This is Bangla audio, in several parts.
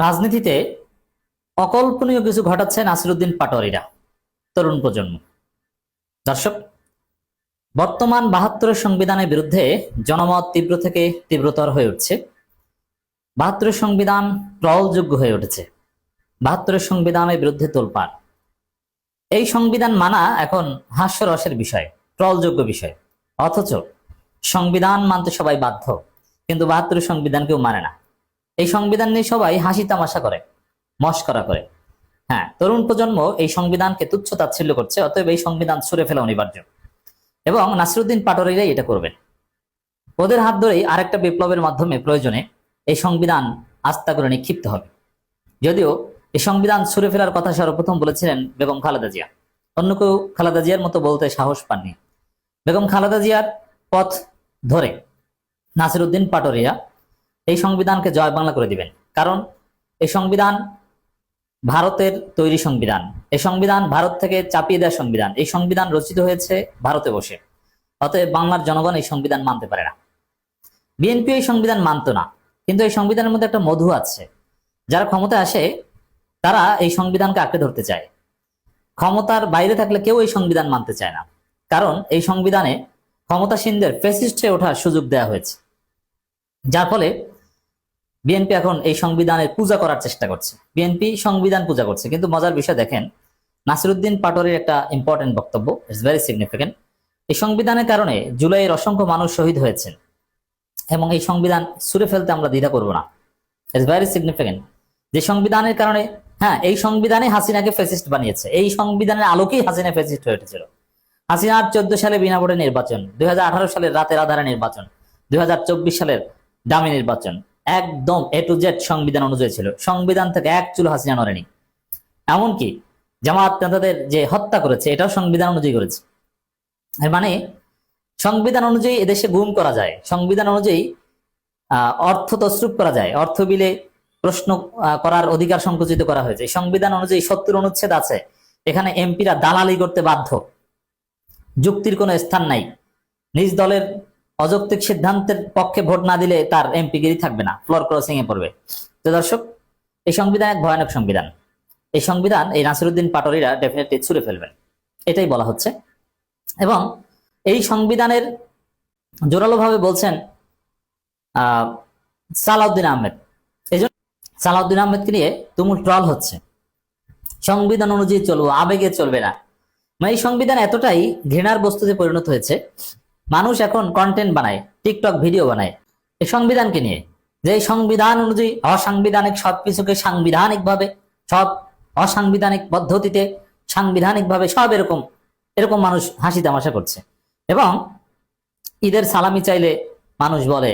রাজনীতিতে অকল্পনীয় কিছু ঘটাচ্ছে নাসিরউদ্দিন পাটোয়ারিরা, তরুণ প্রজন্ম। দর্শক, বর্তমান ৭২ সংবিধানের বিরুদ্ধে জনমত তীব্র থেকে তীব্রতর হয়ে উঠছে। ৭২ সংবিধান ট্রলযোগ্য হয়ে উঠেছে। ৭২ সংবিধানের বিরুদ্ধে তোলপাড়। এই সংবিধান মানা এখন হাস্যরসের বিষয়, ট্রলযোগ্য বিষয়। অথচ সংবিধান মানতে সবাই বাধ্য, কিন্তু ৭২ সংবিধান কেউ মানে না। এই সংবিধান নিয়ে সবাই হাসি তামাশা করে, মস্করা করে। হ্যাঁ, তরুণ প্রজন্ম এই সংবিধানকে তুচ্ছ তাচ্ছিল্য করছে। অতএব এই সংবিধান ছুঁড়ে ফেলা অনিবার্য, এবং নাসিরউদ্দিন পাটোয়ারিরাই এটা করবেন। ওদের হাত ধরেই আরেকটা বিপ্লবের মাধ্যমে প্রয়োজনে এই সংবিধান আস্থা করে নিক্ষিপ্ত হবে। যদিও এই সংবিধান ছুঁড়ে ফেলার কথা সর্বপ্রথম বলেছিলেন বেগম খালেদা জিয়া। অন্য কেউ খালেদা জিয়ার মতো বলতে সাহস পাননি। বেগম খালেদা জিয়ার পথ ধরে নাসিরউদ্দিন পাটোয়ারিরা এই সংবিধানকে জয় বাংলা করে দিবেন। কারণ এই সংবিধান ভারতের তৈরি সংবিধান। এই সংবিধান ভারত থেকে চাপিয়ে দেওয়া সংবিধান। এই সংবিধান রচিত হয়েছে ভারতে বসে। অতএব বাংলার জনগণ এই সংবিধান মানতে পারে না। বিএনপি এই সংবিধান মানত না, কিন্তু এই সংবিধানের মধ্যে একটা মধু আছে। যারা ক্ষমতায় আসে তারা এই সংবিধানকে আঁকড়ে ধরতে চায়। ক্ষমতার বাইরে থাকলে কেউ এই সংবিধান মানতে চায় না, কারণ এই সংবিধানে ক্ষমতাসীনদের ফ্যাসিস্ট হয়ে ওঠার সুযোগ দেওয়া হয়েছে। যার ফলে বিএনপি এখন এই সংবিধানের পূজা করার চেষ্টা করছে। বিএনপি সংবিধান পূজা করছে, কিন্তু মজার বিষয় দেখেন, নাসিরউদ্দিন পাটোয়ারির একটা ইম্পর্টেন্ট বক্তব্য, ইটস ভেরি সিগনিফিকেন্ট। এই সংবিধানের কারণে জুলাইয়ের অসংখ্য মানুষ শহীদ হয়েছেন, এবং এই সংবিধান ছুঁড়ে ফেলতে আমরা দ্বিধা করব না। ইটস ভেরি সিগনিফিকেন্ট যে সংবিধানের কারণে, হ্যাঁ, এই সংবিধানে হাসিনাকে ফ্যাসিস্ট বানিয়েছে। এই সংবিধানের আলোকেই হাসিনা ফ্যাসিস্ট হয়ে উঠেছিল। হাসিনার 14 সালে বিনা ভোটে নির্বাচন, 2018 সালের রাতের আধারে নির্বাচন, 2024 সালের দামি নির্বাচন, একদম এ টু জেড সংবিধান অনুযায়ী ছিল। সংবিধান থেকে এক চুল হাসিনা নড়েনি। এমনকি জামাত নেতাদের যে হত্যা করেছে, এটাও সংবিধান অনুযায়ী করেছে। এর মানে সংবিধান অনুযায়ী এদেশে গুম করা যায়, সংবিধান অনুযায়ী অর্থ তসরুপ করা যায়, অর্থ বিলে প্রশ্ন করার অধিকার সংকুচিত করা হয়েছে। সংবিধান অনুযায়ী 70 অনুচ্ছেদ আছে। এখানে এমপিরা দালালি করতে বাধ্য, যুক্তির কোনো স্থান নাই। নিজ দলের অযৌক্তিক সিদ্ধান্তের পক্ষে ভোট না দিলে তার এমপিগিরি থাকবে না, ফ্লোর ক্রসিং এ পড়বে। তো দর্শক, এই সংবিধান এক ভয়ানক সংবিধান। এই সংবিধান এই নাসিরউদ্দিন পাটোয়ারিরা ডেফিনেটলি ছুঁড়ে ফেলবেন, এটাই বলা হচ্ছে। এবং এই সংবিধানের জোরালোভাবে বলছেন সালাউদ্দিন আহমেদ। এই জন্য সালাউদ্দিন আহমেদকে নিয়ে তুমুল ট্রল হচ্ছে। সংবিধান অনুযায়ী চলবো, আবেগে চলবে না। মানে এই সংবিধান এতটাই ঘৃণার বস্তুতে পরিণত হয়েছে, মানুষ এখন কন্টেন্ট বানায়, টিকটক ভিডিও বানায় এই সংবিধানকে নিয়ে, যে এই সংবিধান অনুযায়ী অসাংবিধানিক সবকিছুকে সাংবিধানিকভাবে, সব অসাংবিধানিক পদ্ধতিতে সাংবিধানিকভাবে সব এরকম মানুষ হাসি তামাশা করছে। এবং ঈদের সালামি চাইলে মানুষ বলে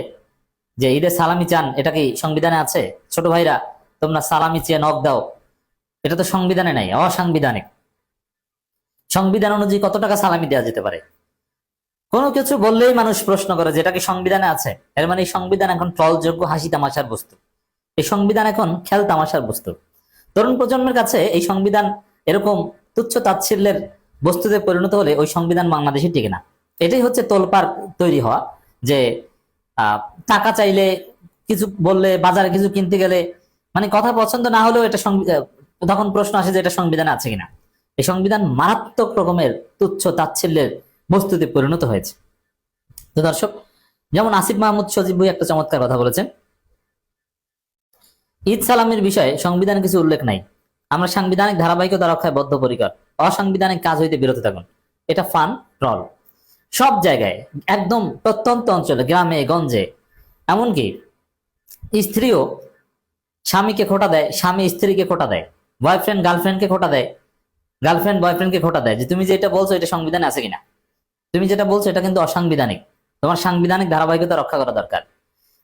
যে ঈদের সালামি চান, এটা কি সংবিধানে আছে? ছোট ভাইরা, তোমরা সালামি চেয়ে নক দাও, এটা তো সংবিধানে নাই, অসাংবিধানিক। সংবিধান অনুযায়ী কত টাকা সালামি দেওয়া যেতে পারে? কোনো কিছু বললেই মানুষ প্রশ্ন করে যে এটা কি সংবিধানে আছে। এর মানে এই সংবিধান এখন ট্রলযোগ্য, হাসি তামাশার বস্তু। এই সংবিধান এখন খেল তামাশার বস্তু। তরুণ প্রজন্মের কাছে এই সংবিধান এরকম তুচ্ছ তাচ্ছিল্যের বস্তুতে পরিণত হলে ওই সংবিধান বাংলাদেশে টিকে না। এটাই হচ্ছে তোলপাড় তৈরি হওয়া, যে টাকা চাইলে, কিছু বললে, বাজারে কিছু কিনতে গেলে, মানে কথা পছন্দ না হলেও এটা তখন প্রশ্ন আসে যে এটা সংবিধানে আছে কিনা। এই সংবিধান মারাত্মক রকমের তুচ্ছ তাচ্ছিল্যের বস্তুতে পরিণত হয়েছে। তো দর্শক, যেমন আসিফ মাহমুদ সজীব ভাই একটা চমৎকার কথা বলেছেন, ঈদ সালামের বিষয়ে সংবিধানে কিছু উল্লেখ নাই। আমরা সাংবিধানিক ধারাবাহিকতা রক্ষায় বদ্ধপরিকর, অসাংবিধানিক কাজ হইতে বিরত থাকুন। এটা ফান ট্রল সব জায়গায়, একদম প্রত্যন্ত অঞ্চলে, গ্রামে গঞ্জে। এমনকি স্ত্রীও স্বামীকে খোটা দেয়, স্বামী স্ত্রীকে খোটা দেয়, বয়ফ্রেন্ড গার্লফ্রেন্ডকে খোটা দেয়, গার্লফ্রেন্ড বয়ফ্রেন্ডকে খোটা দেয় যে তুমি যেটা বলছো এটা সংবিধানে আছে কিনা, তুমি যেটা বলছো এটা কিন্তু অসাংবিধানিক, তোমার সাংবিধানিক ধারাবাহিকতা রক্ষা করা দরকার।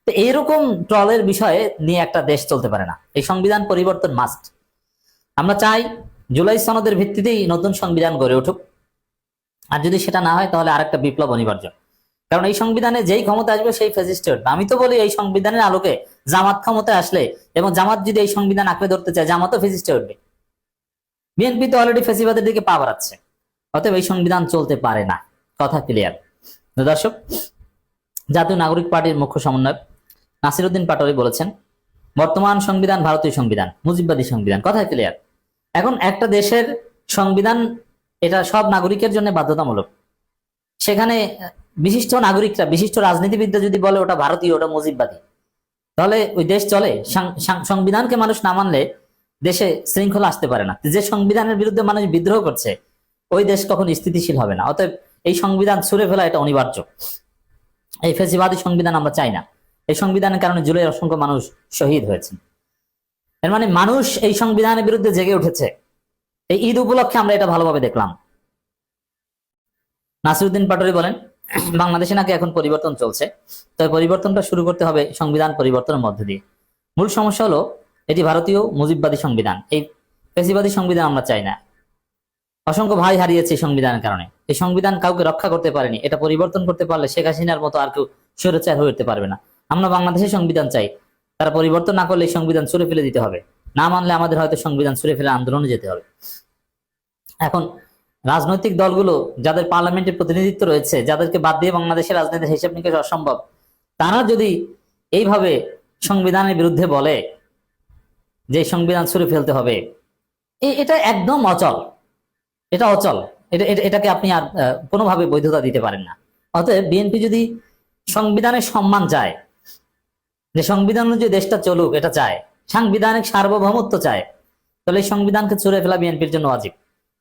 তো এইরকম ট্রলের বিষয়ে নিয়ে একটা দেশ চলতে পারে না। এই সংবিধান পরিবর্তন মাস্ট। আমরা চাই জুলাই সনদের ভিত্তিতেই নতুন সংবিধান গড়ে উঠুক, আর যদি সেটা না হয় তাহলে আরেকটা বিপ্লব অনিবার্য। কারণ এই সংবিধানে যেই ক্ষমতা আসবে সেই ফ্যাসিস্ট উঠবে। আমি তো বলি এই সংবিধানের আলোকে জামাত ক্ষমতায় আসলে, এবং জামাত যদি এই সংবিধান আঁকড়ে ধরতে চায়, জামাতও ফ্যাসিস্ট উঠবে। বিএনপি তো অলরেডি ফ্যাসিবাদের দিকে পা বাড়াচ্ছে। অতএব এই সংবিধান চলতে পারে না, কথা ক্লিয়ার। দর্শক, জাতীয় নাগরিক পার্টির মুখ্য সমন্বয়ক নাসিরউদ্দিন পাটোয়ারি বলেছেন, বর্তমান সংবিধান ভারতীয় সংবিধান, মুজিববাদী সংবিধান, কথায় ক্লিয়ার। এখন একটা দেশের সংবিধান এটা সব নাগরিকের জন্য বাধ্যতামূলক। সেখানে বিশিষ্ট নাগরিকরা, বিশিষ্ট রাজনীতিবিদরা যদি বলে ওটা ভারতীয়, ওটা মুজিববাদী, তাহলে ওই দেশ চলে? সংবিধানকে মানুষ না মানলে দেশে শৃঙ্খলা আসতে পারে না। যে সংবিধানের বিরুদ্ধে মানুষ বিদ্রোহ করছে ওই দেশ কখন স্থিতিশীল হবে না। অতএব এই সংবিধান ছুঁড়ে ফেলা এটা অনিবার্য। এই ফ্যাসিবাদী সংবিধান আমরা চাই না। এই সংবিধানের কারণে জুলাইয়ের অসংখ্য মানুষ শহীদ হয়েছেন। এর মানে মানুষ এই সংবিধানের বিরুদ্ধে জেগে উঠেছে। এই ঈদ উপলক্ষে আমরা এটা ভালোভাবে দেখলাম। নাসিরউদ্দিন পাটোয়ারী বলেন, বাংলাদেশে নাকি এখন পরিবর্তন চলছে, তবে পরিবর্তনটা শুরু করতে হবে সংবিধান পরিবর্তনের মধ্যে দিয়ে। মূল সমস্যা হলো এটি ভারতীয় মুজিববাদী সংবিধান, এই ফ্যাসিবাদী সংবিধান আমরা চাই না। অসংখ্য ভাই হারিয়েছে এই সংবিধানের কারণে। এই সংবিধান কাউকে রক্ষা করতে পারেনি। এটা পরিবর্তন করতে পারলে শেখ হাসিনার মতো আর কেউ স্বৈরাচার হয়ে উঠতে পারবে না। আমরা বাংলাদেশের সংবিধান চাই, তারা পরিবর্তন না করলে এই সংবিধান ছুঁড়ে ফেলে দিতে হবে। না মানলে আমাদের হয়তো সংবিধান ছুঁড়ে ফেলে আন্দোলনে যেতে হবে। এখন রাজনৈতিক দলগুলো যাদের পার্লামেন্টের প্রতিনিধিত্ব রয়েছে, যাদেরকে বাদ দিয়ে বাংলাদেশের রাজনীতির হিসাব নিকাশ অসম্ভব, তারা যদি এইভাবে সংবিধানের বিরুদ্ধে বলে যে সংবিধান ছুঁড়ে ফেলতে হবে, এটা একদম অচল। এটা অচল। এটাকে আপনি আর কোনোভাবে বৈধতা দিতে পারেন না। অতএব বিএনপি যদি সংবিধানের সম্মান চায়, যে সংবিধান অনুযায়ী দেশটা চলুক এটা চায়, সাংবিধানিক সার্বভৌমত্ব চায়, তাহলে এই সংবিধানকে ছুঁড়ে ফেলা বিএনপির জন্য ওয়াজিব।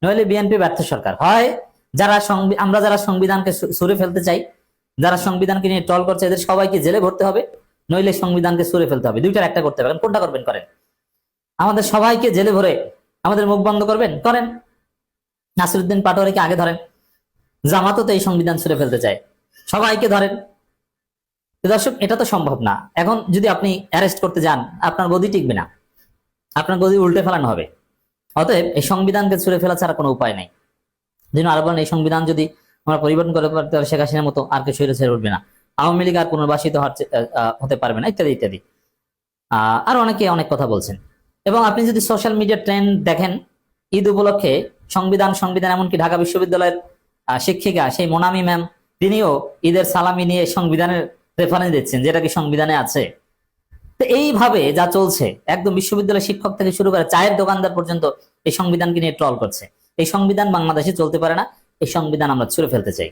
নইলে বিএনপি ব্যর্থ সরকার। হয় আমরা যারা সংবিধানকে ছুঁড়ে ফেলতে চাই, যারা সংবিধানকে নিয়ে ট্রল করছে, এদের সবাইকে জেলে ভরতে হবে, নইলে সংবিধানকে ছুঁড়ে ফেলতে হবে। দুইটার একটা করতে পারেন, কোনটা করবেন করেন। আমাদের সবাইকে জেলে ভরে আমাদের মুখ বন্ধ করবেন, করেন। নাসিরউদ্দিন পাটোয়ারীকে আগে ধরেন, জামাতও তো এই সংবিধান ছুঁড়ে ফেলতে চায়, সবাইকে ধরেন। দর্শক, এটা তো সম্ভব না। এখন যদি আপনি অ্যারেস্ট করতে যান, আপনার গদি টিকবে না, আপনার গদি উল্টে ফেলানো হবে। অতএব এই সংবিধানকে ছুঁড়ে ফেলা ছাড়া কোনো উপায় নাই। যেন আরো বলেন, এই সংবিধান যদি আমরা পরিবর্তন করে পারতে শেখ হাসিনার মতো আর কেউ স্বৈরাচার ছেড়ে উঠবে না, আওয়ামী লীগ আর পুনর্বাসিত হতে পারবে না, ইত্যাদি ইত্যাদি। আর অনেকে অনেক কথা বলছেন। এবং আপনি যদি সোশ্যাল মিডিয়া ট্রেন্ড দেখেন, ঈদ উপলক্ষে সংবিধান এমনকি ঢাকা বিশ্ববিদ্যালয়ের শিক্ষিকা সেই মোনামি ম্যাম, তিনিও ঈদের সালামি নিয়ে সংবিধানের রেফারেন্স দিচ্ছেন, যেটা কি সংবিধানে আছে। তো এইভাবে যা চলছে, একদম বিশ্ববিদ্যালয় শিক্ষক থেকে শুরু করে চায়ের দোকানদার পর্যন্ত এই সংবিধানকে নিয়ে ট্রল করছে। এই সংবিধান বাংলাদেশে চলতে পারে না, এই সংবিধান আমরা ছুঁড়ে ফেলতে চাই।